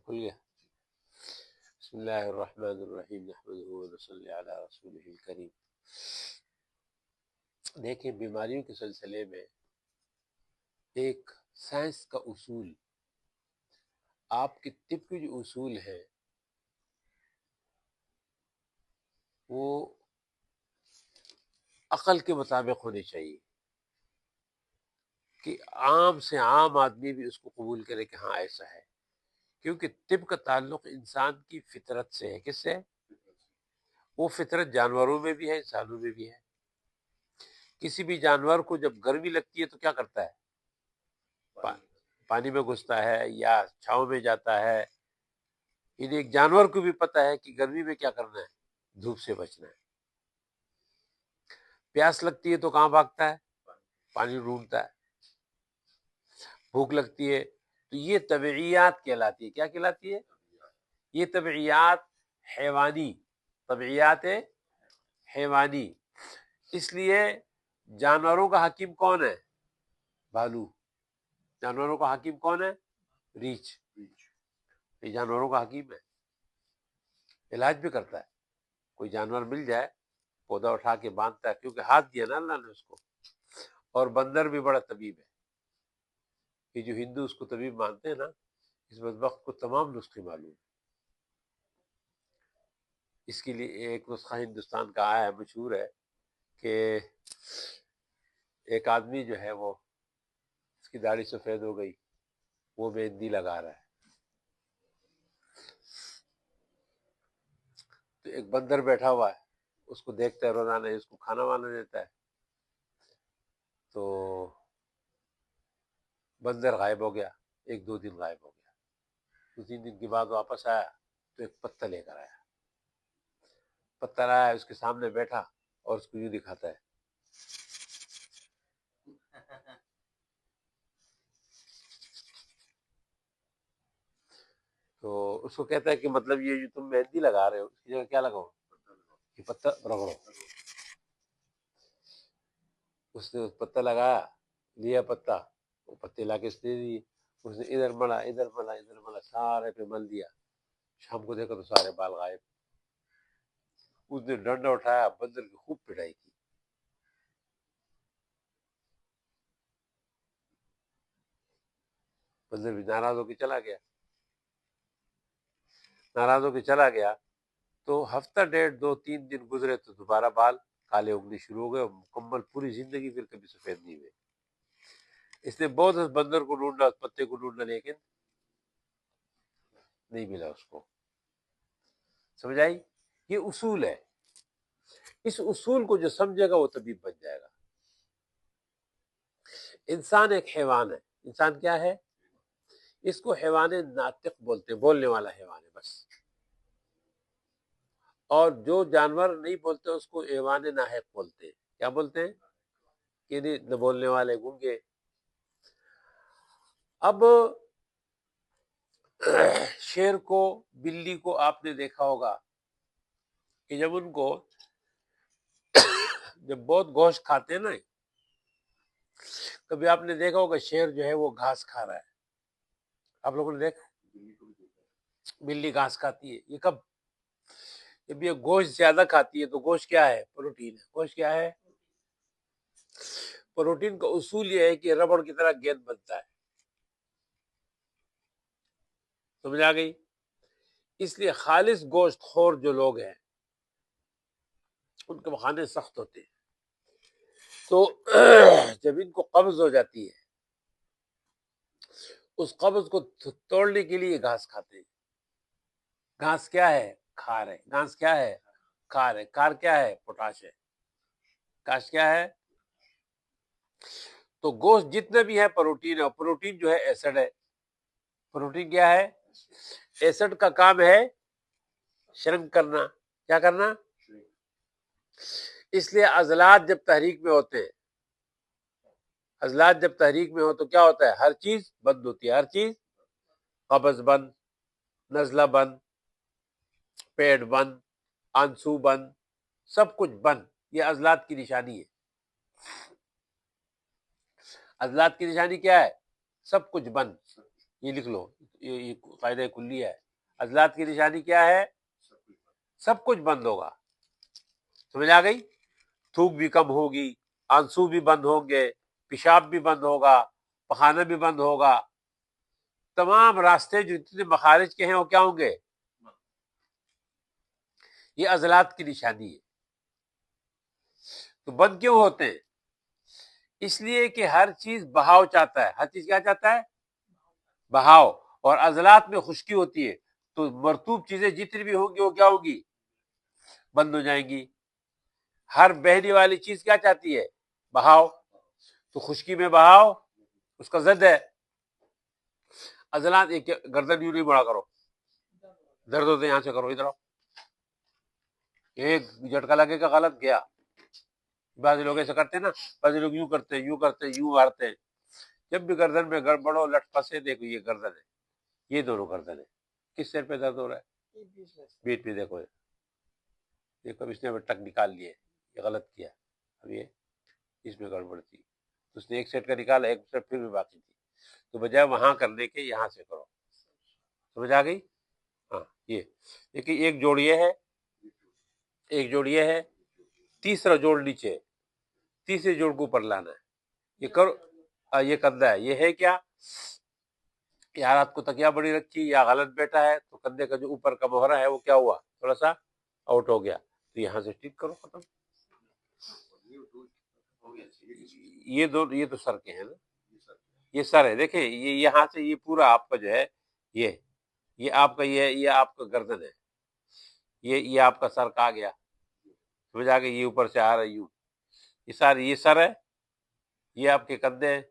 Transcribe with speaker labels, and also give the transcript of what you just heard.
Speaker 1: کھل گیا. بسم اللہ الرحمن الرحیم نحمدہ ونصلی علی رسولہ الکریم. دیکھیں بیماریوں کے سلسلے میں ایک سائنس کا اصول، آپ کے طب کے جو اصول ہیں وہ عقل کے مطابق ہونے چاہیے کہ عام سے عام آدمی بھی اس کو قبول کرے کہ ہاں ایسا ہے، کیونکہ طب کا تعلق انسان کی فطرت سے ہے. کس سے؟ وہ فطرت جانوروں میں بھی ہے، انسانوں میں بھی ہے. کسی بھی جانور کو جب گرمی لگتی ہے تو کیا کرتا ہے؟ پانی میں گھستا ہے یا چھاؤں میں جاتا ہے. یعنی ایک جانور کو بھی پتہ ہے کہ گرمی میں کیا کرنا ہے، دھوپ سے بچنا ہے. پیاس لگتی ہے تو کہاں بھاگتا ہے؟ پانی ڈھونڈتا ہے. بھوک لگتی ہے تو یہ طبعیات کہلاتی ہے. کیا کہلاتی ہے؟ یہ طبعیات حیوانی، طبعیات حیوانی. اس لیے جانوروں کا حکیم کون ہے؟ بھالو. جانوروں کا حکیم کون ہے؟ ریچھ. یہ جانوروں کا حکیم ہے، علاج بھی کرتا ہے. کوئی جانور مل جائے پودا اٹھا کے باندھتا ہے، کیونکہ ہاتھ دیا نا اللہ نے اس کو. اور بندر بھی بڑا طبیب ہے. یہ جو ہندو اس کو طبیب مانتے ہیں نا، اس بدبخت کو تمام نسخے معلوم ہے. اس کے لیے ایک نسخہ ہندوستان کا آیا ہے، مشہور ہے، کہ ایک آدمی جو ہے وہ اس کی داڑھی سفید ہو گئی، وہ مہندی لگا رہا ہے. تو ایک بندر بیٹھا ہوا ہے، اس کو دیکھتا ہے روزانہ، اس کو کھانا وانا دیتا ہے. تو بندر غائب ہو گیا. ایک دو دن غائب ہو گیا. 2-3 دن کے بعد واپس آیا تو ایک پتہ لے کر آیا. پتہ لایا، اس کے سامنے بیٹھا اور اس کو یوں دکھاتا ہے. تو اس کو کہتا ہے کہ مطلب یہ جو تم مہندی لگا رہے ہو اس کی جگہ کیا لگاؤ؟ یہ پتہ رگڑو. اس نے پتہ لگایا، لیا پتہ، وہ پتے لا کے اس نے دی. اس نے ادھر ملا ادھر ملا ادھر ملا، سارے پہ مل دیا. شام کو دیکھا تو سارے بال غائب. اس نے ڈنڈا اٹھایا، بندر کی خوب پٹائی کی. بندر بھی ناراض ہو کے چلا گیا. ناراض ہو کے چلا گیا تو ہفتہ ڈیڑھ 2-3 دن گزرے تو دوبارہ بال کالے اگنے شروع ہو گئے، اور مکمل پوری زندگی پھر کبھی سفید نہیں ہوئے. اس نے بہت اس بندر کو ڈھونڈا، اس پتے کو ڈھونڈا، لیکن نہیں ملا اس کو. سمجھ آئی؟ یہ اصول ہے. اس اصول کو جو سمجھے گا وہ طبیب بن جائے گا. انسان ایک حیوان ہے. انسان کیا ہے؟ اس کو حیوان ناطق بولتے ہیں، بولنے والا حیوان ہے بس. اور جو جانور نہیں بولتے اس کو حیوان ناحق بولتے ہیں. کیا بولتے ہیں؟ کہ نہ بولنے والے، گونگے. اب شیر کو، بلی کو آپ نے دیکھا ہوگا کہ جب ان کو جب بہت گوشت کھاتے ہیں نا، کبھی آپ نے دیکھا ہوگا شیر جو ہے وہ گھاس کھا رہا ہے. آپ لوگوں نے دیکھا؟ بلی گھاس کھاتی ہے. یہ کب؟ جب یہ گوشت زیادہ کھاتی ہے. تو گوشت کیا ہے؟ پروٹین ہے. گوشت کیا ہے؟ پروٹین کا اصول یہ ہے کہ ربڑ کی طرح گیند بنتا ہے. سمجھ آ گئی؟ اس لیے خالص گوشت خور جو لوگ ہیں ان کے کھانے سخت ہوتے ہیں. تو جب ان کو قبض ہو جاتی ہے، اس قبض کو توڑنے کے لیے گھاس کھاتے ہیں. گھاس کیا ہے؟ کھار ہے. گھاس کیا ہے؟ کھار ہے. کھار کیا ہے؟ پوٹاش ہے. کاش کیا ہے؟ تو گوشت جتنے بھی ہے پروٹین ہے، اور پروٹین جو ہے ایسڈ ہے. پروٹین کیا ہے؟ ایسڈ کا کام ہے شرنک کرنا. کیا کرنا؟ اس لیے عضلات جب تحریک میں ہوتے ہیں، عضلات جب تحریک میں ہو تو کیا ہوتا ہے؟ ہر چیز بند ہوتی ہے. ہر چیز، قبض بند، نزلہ بند، پیٹ بند، آنسو بند، سب کچھ بند. یہ عضلات کی نشانی ہے. عضلات کی نشانی کیا ہے؟ سب کچھ بند. یہ لکھ لو، یہ قاعدہ کلی ہے. عضلات کی نشانی کیا ہے؟ سب کچھ بند ہوگا. سمجھ آ گئی؟ تھوک بھی کم ہوگی، آنسو بھی بند ہوں گے، پیشاب بھی بند ہوگا، پخانہ بھی بند ہوگا، تمام راستے جو اتنے مخارج کے ہیں وہ کیا ہوں گے؟ یہ عضلات کی نشانی ہے. تو بند کیوں ہوتے ہیں؟ اس لیے کہ ہر چیز بہاؤ چاہتا ہے. ہر چیز کیا چاہتا ہے؟ بہاؤ. اور عضلات میں خشکی ہوتی ہے تو مرطوب چیزیں جتنی بھی ہوں گی وہ کیا ہوگی؟ بند ہو جائیں گی. ہر بہنے والی چیز کیا چاہتی ہے؟ بہاؤ. تو خشکی میں بہاؤ اس کا ضد ہے. عضلات ایک گردن یوں نہیں بڑا کرو، درد ہوتے یہاں سے کرو، ادھر آؤ. ایک جھٹکا لگے گا غلط گیا. بعض لوگ ایسا کرتے ہیں نا، بعض لوگ یوں کرتے ہیں، یوں کرتے ہیں، یوں مارتے ہیں. جب بھی گردن میں گڑبڑ ہو لٹ پھنسے، دیکھو یہ گردن ہے، یہ دونوں گردن ہے. کس سر پہ درد ہو رہا ہے؟ بیچ میں. دیکھو دیکھو اس نے ٹک نکال لیے، یہ غلط کیا. اب یہ اس میں گڑبڑ تھی، اس نے ایک سیٹ کا نکالا، ایک سیٹ پھر بھی باقی تھی. تو بجائے وہاں کرنے کے یہاں سے کرو. سمجھ آ گئی؟ ہاں. یہ دیکھیے ایک جوڑ یہ ہے، ایک جوڑ یہ ہے، تیسرا جوڑ نیچے ہے، تیسرے جوڑ کو اوپر لانا ہے. یہ کرو. یہ کندھا ہے. یہ ہے کیا؟ یا رات کو تکیا بڑی رکھی یا غلط بیٹا ہے تو کندھے کا جو اوپر کا مہرا ہے وہ کیا ہوا؟ تھوڑا سا آؤٹ ہو گیا. تو یہاں سے ٹھیک کرو، ختم. یہ تو سر کے ہیں نا، یہ سر ہے. دیکھیں یہ یہاں سے یہ پورا آپ کا جو ہے یہ آپ کا یہ آپ کا گردن ہے، یہ آپ کا سر کہا گیا. سمجھ آ گئی؟ یہ اوپر سے آ رہا ہے یوں، یہ سارے یہ سر ہے، یہ آپ کے کندھے ہیں،